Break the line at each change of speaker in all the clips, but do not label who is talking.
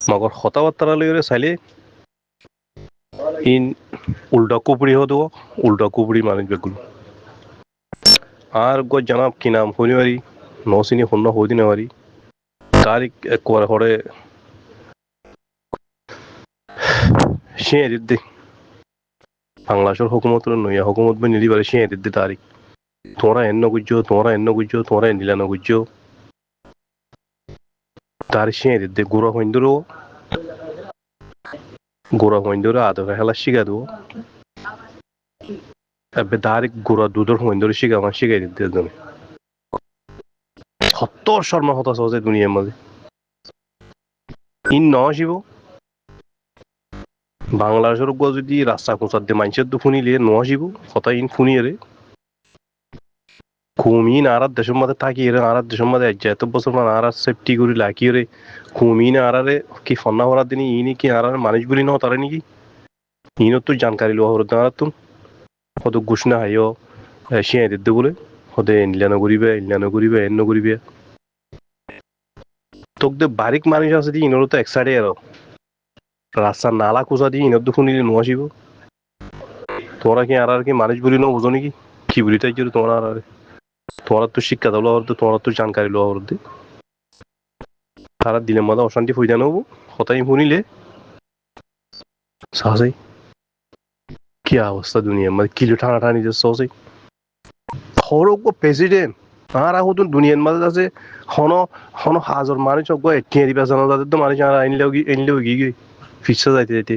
মগর কথাবার্তা লইরে চাইলে ইন উল্টা কুপুরি হতো উল্টা কুপুরি মানুষ বেগুলো আর গো জানাব কি নাম হইনি নসিনি হন্য হইদিনে পারি তারিখ একবার হরে সে দিদি বাংলাদেশের হুকুমত নইয়া হুকুমত বই নিদি পারে সে দিদি তারিখ তোমরা এন্ন গুজ্জো তোমরা নিলানো গুজ্জো তার সে দিদি গোড়া হইন্দরে আদর হেলা শিখা দেবো এবার তারিখ গোড়া দুধর হইন্দরে শিখাই দিতে জন্য সত্তর শর্মা হতা সহজে দুনিয়ার মাঝে ইন ন আসিব বাংলাদেশের যদি রাস্তা কোচার দিয়ে মানুষের তো শুনিলে ন আসিব কথা ইন শুনিয়ে খুমিন আরার দেশের মধ্যে থাকি আরার দেশের মধ্যে এত বছর মানে আরার সেফটি করি লাকি রে খুমিন আরারে কি ফন্না হরার দিনই ইনি কি আরার মানুষ বলি ন তারা নাকি ইনত তো জানকারি লওয়া হরত আরার তুন কত ঘোষণা হাইও শিয়াই দিতে বলে হদে ইনলানো করিবে এন্ন করিবে তোক দে বারিক মানুষ আছে দি ইনর তো এক সাইডে আর রাস্তার নালা কোচা দিয়ে ইনত শুনিলে ন আসিব তোমরা কি আর কি মানুষ বলি ন বুঝো নাকি কি বলি তাই তোমরা আর তোমরা তো শিক্ষা দেওয়া হরতে তোমরা তো জানকারি লওয়া হরতে তারা দিলের মধ্যে অশান্তি হয়ে জানো হতাই শুনিলে সাহসে কি অবস্থা দুনিয়ার মধ্যে কিলো টানাটানি যে সহজে হরক প্রেসিডেন্ট আর এখন দুনিয়ার মাঝে আছে হন হন হাজার মানুষ এটিয়ে দিবা জানা তাদের তো মানুষ আর আইনলেও গিয়ে ফিসা যাইতে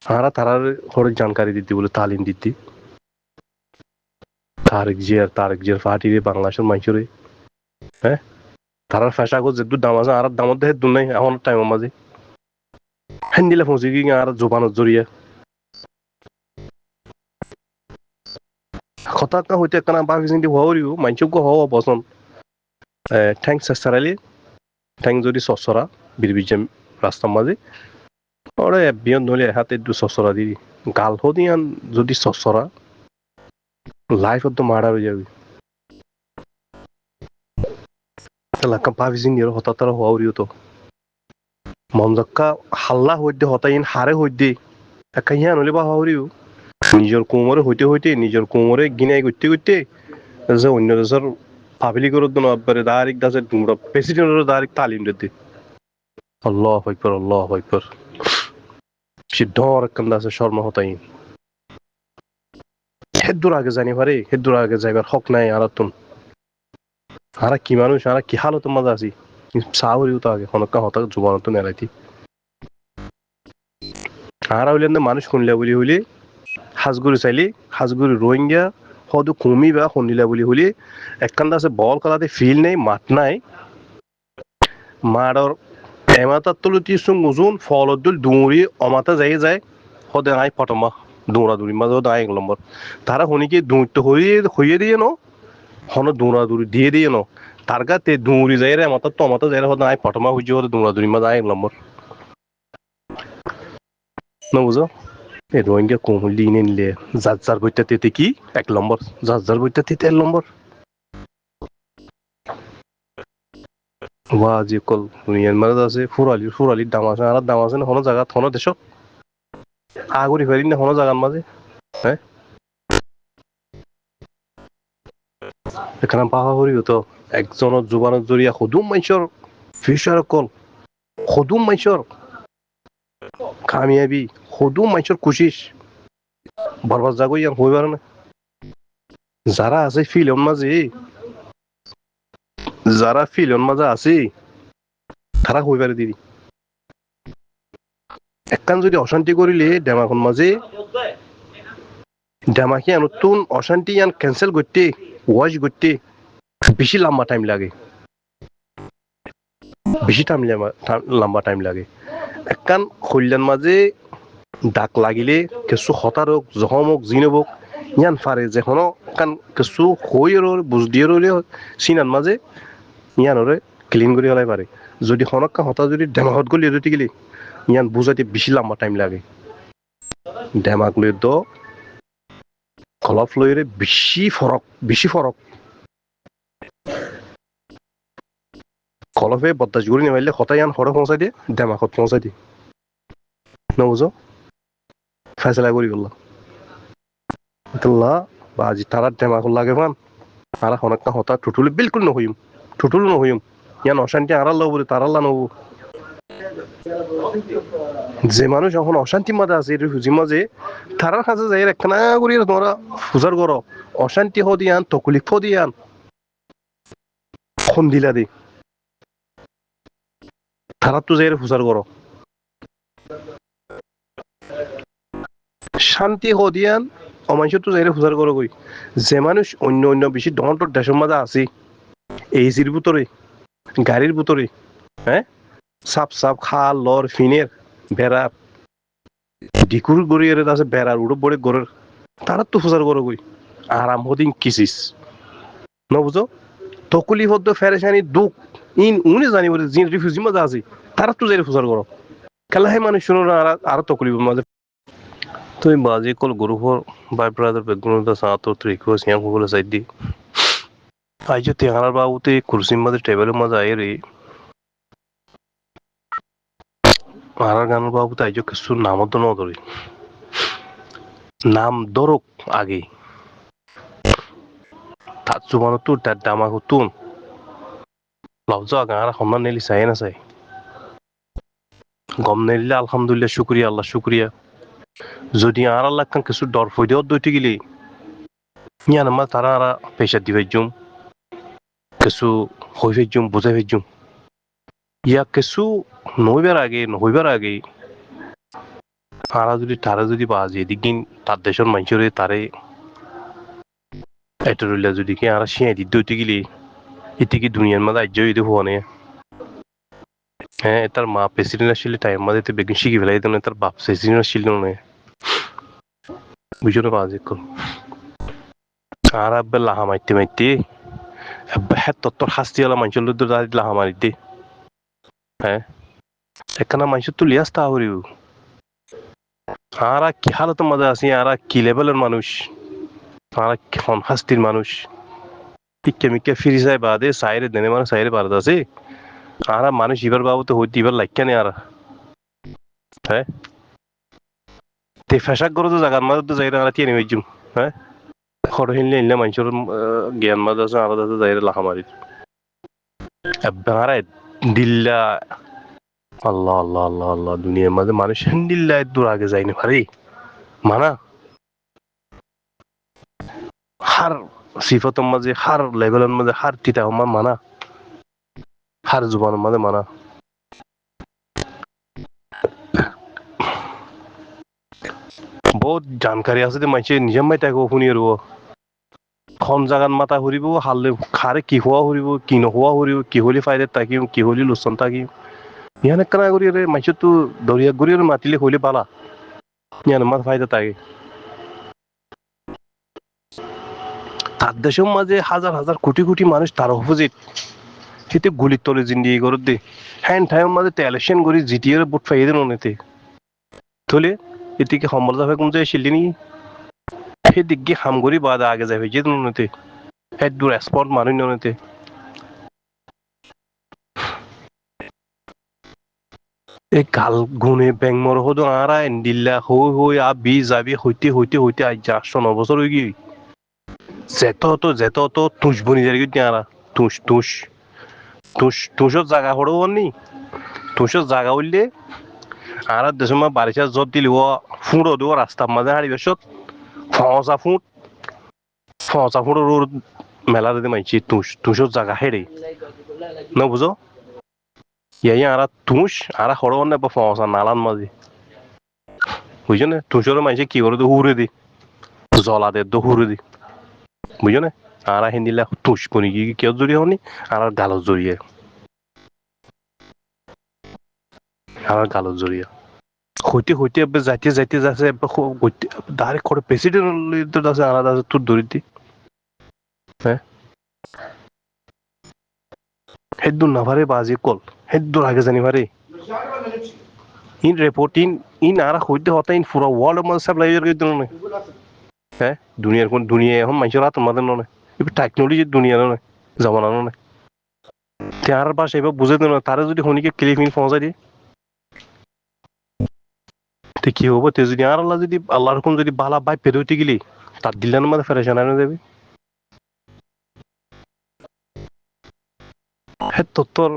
আর তারার হরে জানকারি দিতে বলে তালিম দিতে তারেক জিয়ার পার্টিরে বাংলাদেশের মানুষের হ্যাঁ তারার ফেসা গো যেদু দাম আছে আর দামত দেহে দু নাই এখন টাইমের মাঝে হ্যান দিলে পৌঁছে গিয়ে আর জোবানত জড়িয়ে কথা হইতে একটা ভাবি চিন্তি হওয়ারিও মানুষকে হওয়া পছন্দ ঠ্যাং চেষ্টারালি ঠ্যাং যদি সসরা বিরবিজম রাস্তার মাঝে ওরে বিয়ন ধরে হাতে দু সসরা দি গাল হদিয়ান যদি সসরা লাইফ তো মারা হয়ে যাবে এলাকা ভাবি চিন্তি হঠাৎ তারা হওয়ারিও তো মনজক্কা হাল্লা হইতে হতাইন হারে হইতে একা হিয়া নলে বা হওয়ারিও নিজের কোমরে গিনাই করতে যে অন্য দেশের পাবলিকের জন্য একবারে ডাইরেক্ট দাসে তোমরা প্রেসিডেন্টের ডাইরেক্ট তালিম দিতে আল্লাহ আকবার সে ডর একখান দাসে শর্মা হতাইন হেদ্দুর আগে জানি পারে হেদ্দুর আগে যাইবার হক নাই আর তুন আর কি মানুষ আর কি হালত মাঝে আছি সাহরিও তো আগে হনকা হতা জুবান তো নেলাইতি আর হইলেন মানুষ শুনলে বলি হইলে হাজগুড়ি চাইলে হাজগুড়ি রোহিঙ্গা হয়তো কমি বা শুনিলা বলি হলি একখান আছে বল খেলাতে ফিল নেই মাঠ নাই মাঠর এমাতার তলু তিসুং উজুন ফলদুল দৌড়ি অমাতা যায় হদে নাই পটমা দৌড়াদৌড়ি মাঝে হদে এক নম্বর তারা শুনিকে দৌড়তে হইয়ে দিয়ে ন হন দৌড়াদৌড়ি দিয়ে ন তার গাতে দৌড়ি যায় রে এমাতার টমাতা যায় হদে নাই পটমা হইয়ে হদে দৌড়াদৌড়ি মাঝে এক নম্বর না বুঝো এই রোহিঙ্গা কমলি নিলে যার বইটা তেতে কি এক নম্বর যার বইটা তেতে এক নম্বর যে কল দুনিয়ার মাঝে আছে ফুরালির দাম আছে আর দাম আছে না কোনো জায়গা কোনো দেশ আগরি ফেরি না কোনো জায়গার মাঝে হ্যাঁ এখানে পাহা করি তো একজনের জোবানত জড়িয়া সদুম মাইছর ফিউচার কল সদুম মাইছর কামিয়াবি সদুম মাইছর কুচিস বরবাদ জাগো ইয়ান হইবার না যারা আছে ফিল্ম মাঝে আছে তারা হইবারে দিদি একখান যদি অশান্তি করিলে ডেমাখন মাঝে ডেমাকি নতুন অশান্তি ইয়ান ক্যান্সেল করতে ওয়াশ করতে বেশি লম্বা টাইম লাগে লম্বা টাইম লাগে একখান কল্যাণ মাঝে ডাক লাগিলে কিছু হতার হোক জখম হোক জিন হোক ইয়ান ফারে যেখন কান কিছু হই বুঝ দিয়ে রইলে চিনার মাঝে ইয়ানরে ক্লিন করে হলাই পারে যদি হনকা হতা যদি ডেমাহত গলি যদি গেলি ইয়ান বুঝাইতে বেশি লম্বা টাইম লাগে ডেমাক লৈ তো কলফ লইরে বেশি ফরক খলফে বদাস গুড়ি নেমাইলে হতাই আন হরে পৌঁছাই দিয়ে দেমাকত পৌঁছাই দিয়ে নবুঝো ফেসলা করি করলাম বা আজি তারা দেমাকত লাগে পান আর হনকা হতা টুটুলি বিলকুল নহইম টুটুল নহইম ইয়ান অশান্তি আড়াল লব তারাল্লা নব যে মানুষ এখন অশান্তির মাঝে আছে রিফিউজির মাঝে তারার কাছে যাই একখানা করি তোমরা ফুজার করো অশান্তি হদিয়ান তকলিফ হদিয়ান খন দিলা দি তারা তো যাই ফুজার করো শান্তি হদিয়ান অমানুষ তো যাই ফুজার করো কই যে মানুষ অন্য অন্য বেশি ডন্টর দেশের মাঝে আছে এইজির ভিতরে গাড়ির ভিতরে হ্যাঁ সাপ সাপ খাল লর ফিনের বেড়ার ডিকুর গড়িয়ে আছে বেড়ার উড়ো বড়ে গড়ের তারা তো ফুজার করো কই আরাম হদিন কিসিস নবুঝো তকলি হদ্দ ফেরেশানি দুঃখ ইন উনি জানি বলে যে রিফিউজি মাঝে আছে তারা তো যাই ফুজার করো খেলা হে মানুষ শুনো না আর তকলিফ মাঝে তুই বাজি কল গ্রুপর বাই ব্রাদার বেগুন দা সাতো ত্রিকো সিয়া গুগল সাইড দি আইজো তেহার বাবুতে কুরসির মাঝে টেবিলের মাঝে আয় রে আর গানের বাবুতে আইজো কিছু নামও তো নদরি নাম দরক আগে তার জুবানো তুর তার দামাকো তুন লফজ গাঁর সম্মান নেলি চাই না চাই গম নেলিলে আলহামদুলিল্লাহ শুক্রিয়া আল্লাহ শুক্রিয়া যদি আর আল্লাহ কান কিছু ডর ফইদেও দইতে গেলি ইয়ান আমার তারা আর পেশা দিবে জুম কিছু হই ফেজুম বুঝাই ফেজুম ইয়া কিছু নহইবার আগে তারা যদি বাজে এদিন তার দেশের মানুষের তারে এটা রইলা যদি কি আর শিয়াই দিতে হইতে গেলি এতে কি দুনিয়ার মাঝে আজ্য হইতে হওয়া নেই হ্যাঁ তার মা প্রেসিডেন্ট আসলে টাইম মাঝে বেগুন শিখি ফেলাই দিত না তার বাপ প্রেসিডেন্ট আসছিল না বুঝলো বাজে কর আর আব্বে লাহা মারতে মারতে হ্যাঁ তোর শাস্তি হলা মানুষের লোক লাহা মারি দে হ্যাঁ একখানা মানুষের তো লিয়াস তা হরিও আর কি হালতের মাঝে আছি আর কি লেভেলের মানুষ আর কোন শাস্তির মানুষ টিকে মিকে ফিরি যায় বাদে সাইরে দেনে মানে সাইরে বারদ আছে আর মানুষ ইবার বাবু তো হইতে ইবার লাইকা নেই আর হ্যাঁ তে ফেসাক করে তো জায়গার মাঝে তো যাইরা আর টিয়ে নেই জুম হ্যাঁ খড় হিনলে হিনলে মানুষের জ্ঞান মাঝে আছে আলাদা আছে যাইরা লাহা মারি এবারে দিল্লা আল্লাহ আল্লাহ আল্লাহ আল্লাহ দুনিয়ার মাঝে মানুষ দিল্লা দূর আগে যায়নি ভারি মানা হার সিফতের মাঝে হার লেভেলের মাঝে হার তিতা হমা মানা হার জুবানের মাঝে মানা বহুত জানকারি আছে যে মানুষে নিজে মাই তাকে শুনি আৰু খন জাগাত মাথা ঘুরিব হারলে খারে কি হওয়া ঘুরিব কি নহোৱা ঘুরিব কি হলি ফাইদে থাকিম কি হলি লোচন থাকিম ইয়ান কেনা করি রে মানুষের তো দরিয়া গড়ি মাতিলে হইলে পালা ইয়ান মার ফায়দা থাকে তার দেশের মাঝে হাজার হাজার কোটি কোটি মানুষ তার অপোজিট সেতে গুলির তলে জিন্দিগি করে দে হ্যান্ড টাইম মাঝে ইলেকশন করি জিটিএর ভোট পাইয়ে দেন অনেতে থলে এদিকে সম্বল যাবে কোন যায় শিলি নি সেদিকে হাম করি বাদ আগে যাবে যে অনেতে হ্যাঁ দূর স্পট মানুষ অনেতে এই গাল গুনে ব্যাং মর হতো আরা এন্ডিল্লা হই হই আ বি যাবি হইতে হইতে হইতে আজ 8-9 বছর হয়ে গিয়ে যেত তো তুষ বনি যাই আরা তুষর জায়গা হড়ো নি তুষর জায়গা হইলে আর দেশের মা বারিশা জত দিলি ও ফুঁড়ো দিব রাস্তার মাঝে হাড়ি বেসত ফসা ফুঁড়ো রোড মেলা দিতে মাইছি তুষর জায়গা হেরে না বুঝো ইয়াই আর আর হড়ো না ফসা নালান মাঝে বুঝছো না তুষর মাইছে কি করে তো হুড়ে দি জলা দে তো হুড়ে দি বুঝছো না আর হিন্দিলা তুষ বনি কি কেউ জড়িয়ে হনি আর গালত জড়িয়ে আর গালত জড়িয়ে হইতে যাইতে যাচ্ছে ডাইরেক্ট করে প্রেসিডেন্ট আছে আলাদা আছে তোর দরিদ্রি হ্যাঁ হেদুর না ভারে বাজি কল হেদুর আগে জানি ভারে ইন রিপোর্ট ইন আর হইতে হতা ইন পুরো ওয়ার্ল্ড মধ্যে সাপ্লাই করে দিল না হ্যাঁ দুনিয়া এখন মানুষের হাত মাদের নয় এবার টেকনোলজির দুনিয়া নয় জামানা নয় তার বাসা এবার বুঝে দিল তারা যদি হনিকে ক্লিফিন পৌঁছাই দিয়ে তো কি হবো তে যদি আর আল্লাহ যদি আল্লাহর রকম যদি বালা বাই পেরে উঠে গেলি তার দিল্লার মধ্যে ফেরেশান আনে দেবে হ্যাঁ তোর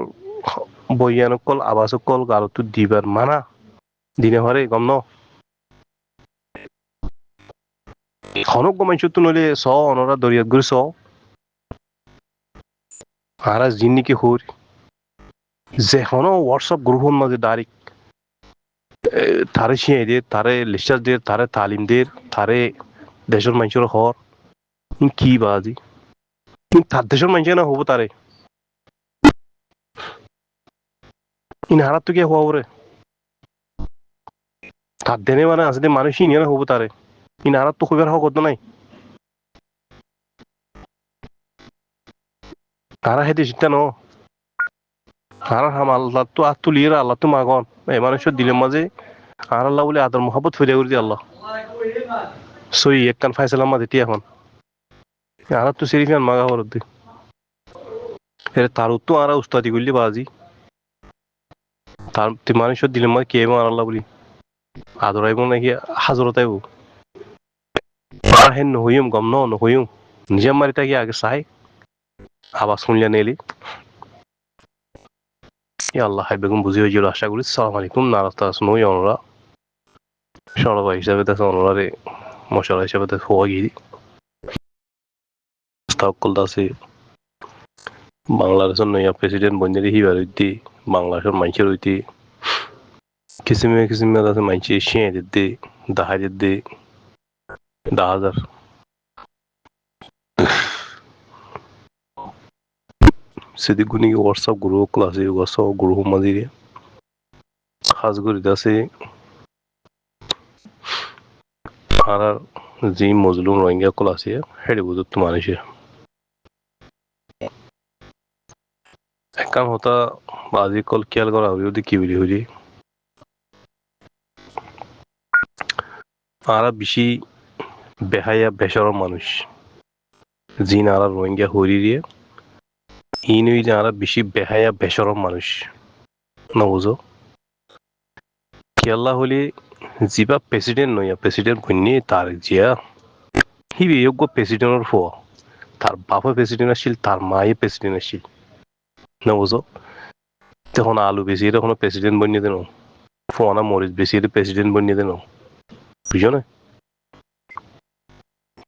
বৈজ্ঞানিক আবাসক গালতো দিবার মানা দিনে হরে গম ন হনক গমাইছো তো নইলে স অনরা দরিয়াত গুরি স আরা জিন্নিকে হর যে হনো হোয়াটসঅ্যাপ গ্রুপের মাঝে ডাইরেক্ট তারে শিয়াই দিয়ে তারে লিস্টার দিয়ে তারে তালিম দিয়ে তারে দেশের মানুষের হর কি বাজি তার দেশের মানুষ না হবো তারে ইন হারাত তো কি হওয়া রে তার দেনে মানে আসলে মানুষই নিয়ে না হবো তারে ইন হারাত তো খুবই হওয়া করতো নাই তারা হেঁটে শিখতে ন আর হাম আল্লাহ তো আর তুলিয়ে আল্লাহ তো মাগন এই মানুষের দিলের মাঝে আর আল্লাহ বলে আদর মোহাম্মত ফিরে করে দিয়ে আল্লাহ সই এক কান ফাইসালাম মাঝে এখন আর তো সিরিফান মাগা হর দি এর তার তো আর উস্তাদি করলি বাজি তার মানুষের দিলের মাঝে কে আর আল্লাহ বলি আদর আইব নাকি হাজরত আইব আর হেন নহইম গম নহইম নিজে মারি তাকে আগে চাই আবার শুনলে নেলি আল্লাহ হাই বেগম বুঝি হয়েছিল আশা করি সালাম আলাইকুম নারাস্তা নই অনরা সরবা হিসাবে দেখে অনরারে মশলা হিসাবে দেখে হওয়া গিয়ে তাওকল দাসে বাংলাদেশের নয়া প্রেসিডেন্ট বন্ধে হিবার হইতে বাংলাদেশের মানুষের হইতে কিসিমে আছে মানুষ শিয়ে দিতে দাহাই দিতে 10,000 সেদিক গুনি হোয়াটসঅ্যাপ গ্রুপ ক্লাসে হোয়াটসঅ্যাপ গ্রুপ মাঝিরে খাস করে আছে আর যে মজলুম রোহিঙ্গা কল আছে হেডে বুঝত মানুষে একান হতা আজি কল খেয়াল করা হবে যদি কি বলি হইলি আরা বেশি বেহাইয়া বেসরম মানুষ জিন আরা রোহিঙ্গা হরি দিয়ে ইনুই যে আরা বেশি বেহাইয়া বেসরম মানুষ না বুঝো খেয়াল্লা হলি যিবা প্রেসিডেন্ট নইয়া প্রেসিডেন্ট ভন্যে তার জিয়া হি যোগ্য প্রেসিডেন্টের ফোয়া তার বাপে প্রেসিডেন্ট আসছিল তার মায়ে প্রেসিডেন্ট আসছিল না বুঝো তখন আলু বেশি তখন প্রেসিডেন্ট বনিয়ে দেন ফোনা মরিচ বেশি প্রেসিডেন্ট বনিয়ে দেন বুঝো না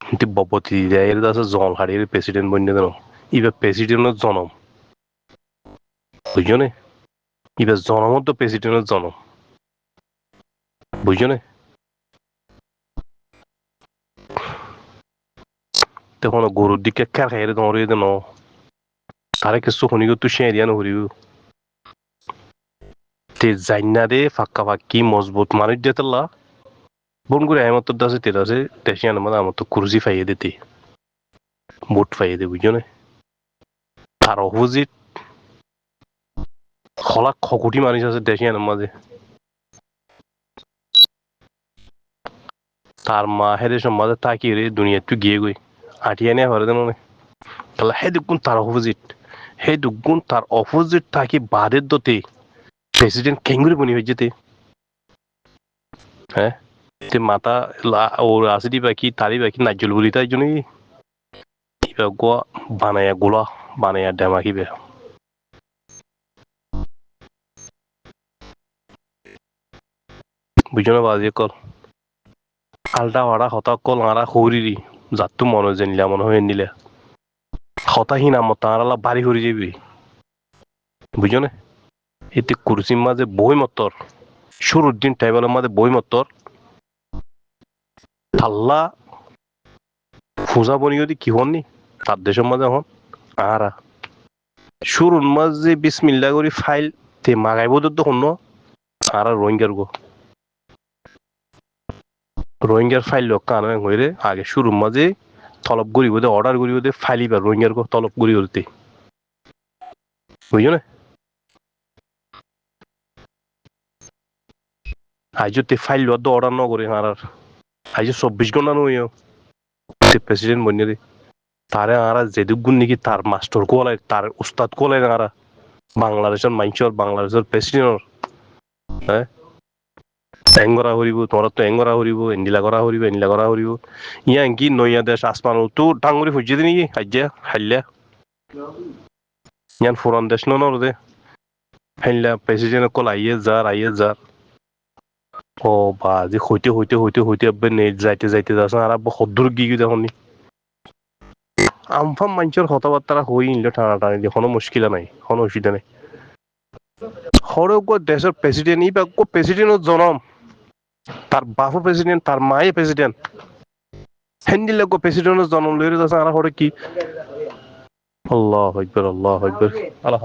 কিন্তু বপতি দেয় আছে জন হারিয়ে প্রেসিডেন্ট বনিয়ে দেন এবার প্রেসিডেন্টের জনম বুঝছো না এবার জনমত তো প্রেসিডেন্টের জনম বুঝছো না তখন গরুর দিকে খের খাইয়ে দৌড়িয়ে দেন তারে কিছু শুনি তুই সে দিয়া নহরিব তে জাইনা দে ফাক্কা ফাক্কি মজবুত মানুষ যেতলা বোন করে এমত আছে তেল আছে তেসিয়ান মানে আমার তো কুরজি ফাইয়ে দিতে বুট ফাইয়ে দে বুঝছো না তার অপোজিট খলা খকুটি মানুষ আছে দেশিয়ানের মাঝে তার মা হেদের সমাজে তাকিয়ে রে দুনিয়া একটু গিয়ে গই আটিয়া নিয়ে হরে দেন তাহলে হে দুগুণ তার অপোজিট হে দুগুণ তার অপোজিট তাকে বাদের দতে প্রেসিডেন্ট কেঙ্গুরি বনি হয়ে যেতে হ্যাঁ তে মাতা ওর আসিদি বাকি তারি বাকি নাজল বলি তাই জন্যই গোয়া বানায়া গোলা বানায়া ডেমাকিবে বুঝছো না বাজি কল আলটা ভাড়া হতা কল আরা হরিরি যাতু মনে জানিলা মনে হয়ে নিলে হতাহীন আমার তাঁরা বাড়ি হরি যাবি বুঝছো না এতে কুরসির মাঝে বই মতর শুরুর দিন টেবিলের মাঝে বই মতর আল্লাহ ফুজা বনি যদি কি হননি তার দেশের মাঝে হন আরা শুরুর মাঝে বিসমিল্লা করি ফাইল তে মাগাইব তো হন আর রোহিঙ্গার গো রোহিঙ্গার ফাইল লোক কান হইরে আগে শুরুর মাঝে তলব করিব দে অর্ডার করিব দে ফাইলিবার রোহিঙ্গার গো তলব করি হতে বুঝছো না আজ তে ফাইল লোক অর্ডার ন করে আর আজ 24 ঘন্টা নইও প্রেসিডেন্ট বনিয়ে তারে আরা যেদুক গুণ নাকি তার মাস্টার কোলাই তার উস্তাদ কোলাই আরা বাংলাদেশের মানুষের বাংলাদেশের প্রেসিডেন্টর হ্যাঁ এঙ্গরা হরিব তোমরা তো এঙ্গরা হরিব এন্ডিলা করা হরিব ইয়া কি নইয়া দেশ আসমান তো ডাঙ্গুরি ফুজিয়ে দিনি হাজ্যা হাল্লা ইয়ান ফুরান দেশ নর দে হাল্লা প্রেসিডেন্ট কল আইয়ে যার ও বাজি হইতে আব্বে নেট যাইতে যাস আর আব্বা হদ্দুর গিয়ে দেখুন আমফাম মানুষের কথাবার্তা হই নিলে টানাটানি দিয়ে কোনো মুশকিল নাই কোনো অসুবিধা নেই হরেও দেশের প্রেসিডেন্ট ই বা প্রেসিডেন্টের জনম তার বাপও প্রেসিডেন্ট তার মায়ে প্রেসিডেন্ট হেন্দি লোক প্রেসিডেন্টের জন্ম লইরে যাচ্ছে আর হরে কি আল্লাহ আকবার আল্লাহ আকবার আল্লাহ